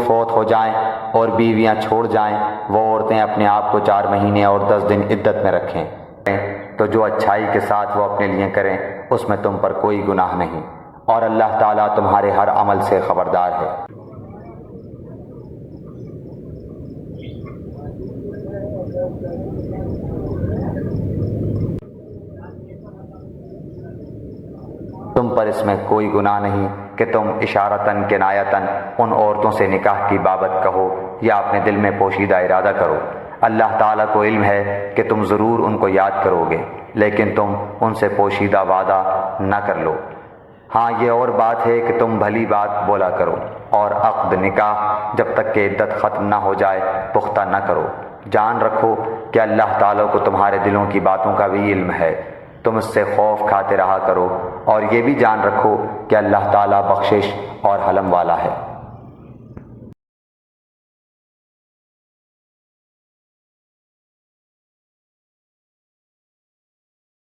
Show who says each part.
Speaker 1: فوت ہو جائیں اور بیویاں چھوڑ جائیں وہ عورتیں اپنے آپ کو 4 مہینے اور 10 دن عدت میں رکھیں، تو جو اچھائی کے ساتھ وہ اپنے لیے کریں اس میں تم پر کوئی گناہ نہیں، اور اللہ تعالیٰ تمہارے ہر عمل سے خبردار ہے۔ تم پر اس میں کوئی گناہ نہیں کہ تم اشارتاً کنایتاً ان عورتوں سے نکاح کی بابت کہو یا اپنے دل میں پوشیدہ ارادہ کرو۔ اللہ تعالیٰ کو علم ہے کہ تم ضرور ان کو یاد کرو گے، لیکن تم ان سے پوشیدہ وعدہ نہ کر لو۔ ہاں یہ اور بات ہے کہ تم بھلی بات بولا کرو، اور عقد نکاح جب تک کہ عدت ختم نہ ہو جائے پختہ نہ کرو۔ جان رکھو کہ اللہ تعالیٰ کو تمہارے دلوں کی باتوں کا بھی علم ہے، تم اس سے خوف کھاتے رہا کرو، اور یہ بھی جان رکھو کہ اللہ تعالیٰ بخشش اور حلم والا ہے۔